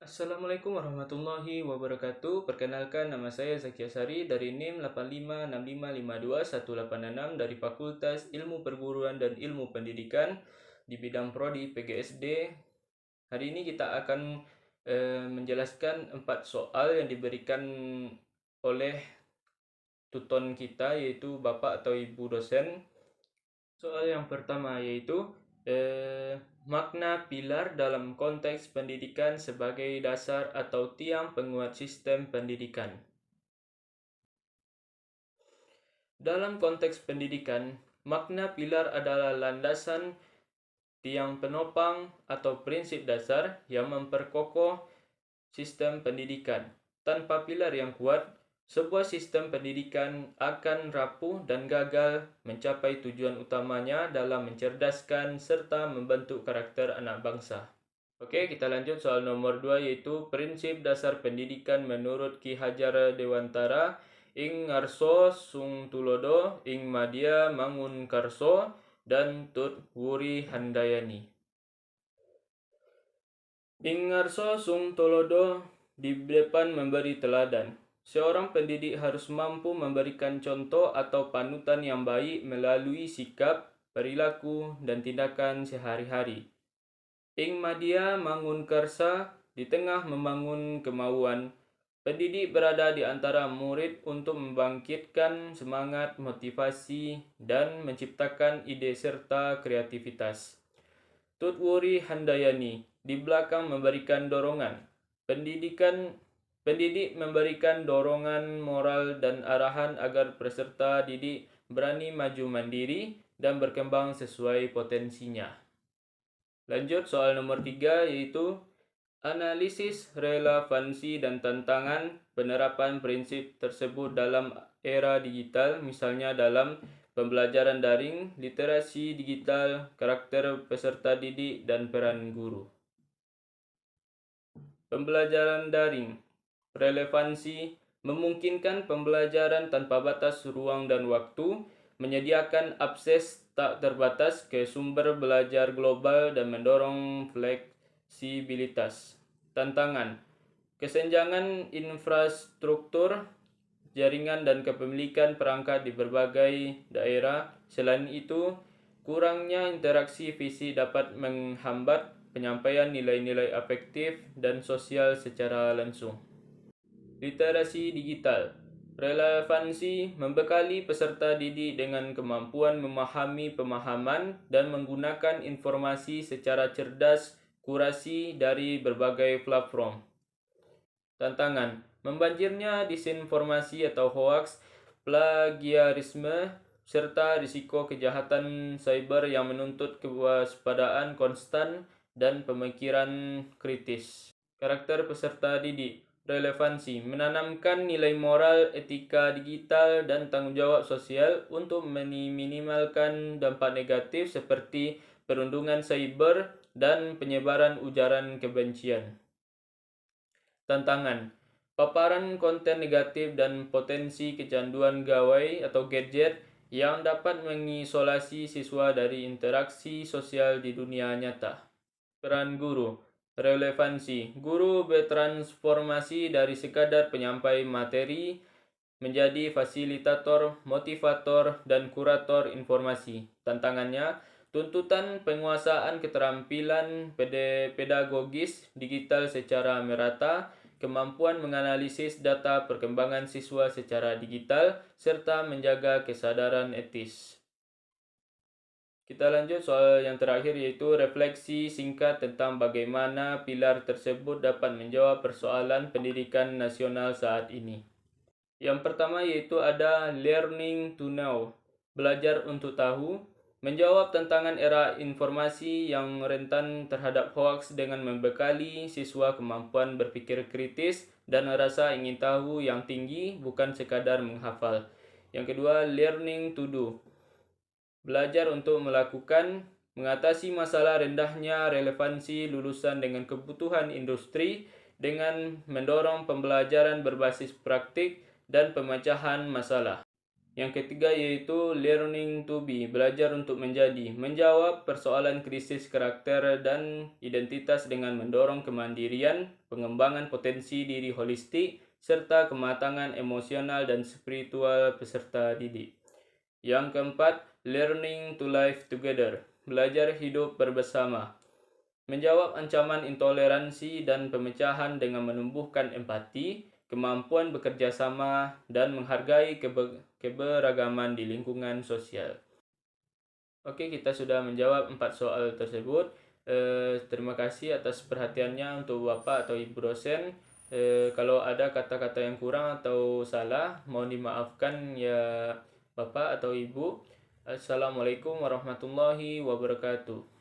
Assalamualaikum warahmatullahi wabarakatuh. Perkenalkan, nama saya Zakia Sari dari NIM 8565521866 dari Fakultas Ilmu Perguruan dan Ilmu Pendidikan di bidang Prodi PGSD. Hari ini kita akan menjelaskan 4 soal yang diberikan oleh tuton kita, yaitu Bapak atau Ibu dosen. Soal yang pertama yaitu makna pilar dalam konteks pendidikan sebagai dasar atau tiang penguat sistem pendidikan. Dalam konteks pendidikan, makna pilar adalah landasan, tiang penopang, atau prinsip dasar yang memperkokoh sistem pendidikan. Tanpa pilar yang kuat, sebuah sistem pendidikan akan rapuh dan gagal mencapai tujuan utamanya dalam mencerdaskan serta membentuk karakter anak bangsa. Oke, kita lanjut soal nomor 2, yaitu prinsip dasar pendidikan menurut Ki Hajar Dewantara. Ing ngarso sung tulodo, ing madya mangun karso, dan Tut Wuri Handayani. Ing ngarso sung tulodo, di depan memberi teladan. Seorang pendidik harus mampu memberikan contoh atau panutan yang baik melalui sikap, perilaku, dan tindakan sehari-hari. Ing madya mangun karsa, di tengah membangun kemauan. Pendidik berada di antara murid untuk membangkitkan semangat, motivasi, dan menciptakan ide serta kreativitas. Tutwuri Handayani, di belakang memberikan dorongan. Pendidik memberikan dorongan moral dan arahan agar peserta didik berani maju mandiri dan berkembang sesuai potensinya. Lanjut soal nomor 3, yaitu analisis relevansi dan tantangan penerapan prinsip tersebut dalam era digital, misalnya dalam pembelajaran daring, literasi digital, karakter peserta didik, dan peran guru. Pembelajaran daring, relevansi, memungkinkan pembelajaran tanpa batas ruang dan waktu, menyediakan akses tak terbatas ke sumber belajar global, dan mendorong fleksibilitas. Tantangan, kesenjangan infrastruktur, jaringan, dan kepemilikan perangkat di berbagai daerah. Selain itu, kurangnya interaksi fisik dapat menghambat penyampaian nilai-nilai afektif dan sosial secara langsung. Literasi digital, relevansi, membekali peserta didik dengan kemampuan memahami pemahaman dan menggunakan informasi secara cerdas, kurasi dari berbagai platform. Tantangan, membanjirnya disinformasi atau hoaks, plagiarisme, serta risiko kejahatan cyber yang menuntut kewaspadaan konstan dan pemikiran kritis. Karakter peserta didik, relevansi, menanamkan nilai moral, etika digital, dan tanggung jawab sosial untuk meminimalkan dampak negatif seperti perundungan cyber dan penyebaran ujaran kebencian. Tantangan, paparan konten negatif dan potensi kecanduan gawai atau gadget yang dapat mengisolasi siswa dari interaksi sosial di dunia nyata. Peran guru, relevansi, guru bertransformasi dari sekadar penyampai materi menjadi fasilitator, motivator, dan kurator informasi. Tantangannya, tuntutan penguasaan keterampilan pedagogis digital secara merata, kemampuan menganalisis data perkembangan siswa secara digital, serta menjaga kesadaran etis. Kita lanjut soal yang terakhir, yaitu refleksi singkat tentang bagaimana pilar tersebut dapat menjawab persoalan pendidikan nasional saat ini. Yang pertama yaitu ada learning to know, belajar untuk tahu, menjawab tantangan era informasi yang rentan terhadap hoaks dengan membekali siswa kemampuan berpikir kritis dan rasa ingin tahu yang tinggi, bukan sekadar menghafal. Yang kedua, learning to do, belajar untuk melakukan, mengatasi masalah rendahnya relevansi lulusan dengan kebutuhan industri dengan mendorong pembelajaran berbasis praktik dan pemecahan masalah. Yang ketiga yaitu learning to be, belajar untuk menjadi, menjawab persoalan krisis karakter dan identitas dengan mendorong kemandirian, pengembangan potensi diri holistik, serta kematangan emosional dan spiritual peserta didik. Yang keempat, learning to live together, belajar hidup bersama, menjawab ancaman intoleransi dan pemecahan dengan menumbuhkan empati, kemampuan bekerja sama, dan menghargai keberagaman di lingkungan sosial. Oke, kita sudah menjawab 4 soal tersebut. Terima kasih atas perhatiannya untuk Bapak atau Ibu dosen. Kalau ada kata-kata yang kurang atau salah, mohon dimaafkan ya Bapak atau Ibu. Assalamualaikum warahmatullahi wabarakatuh.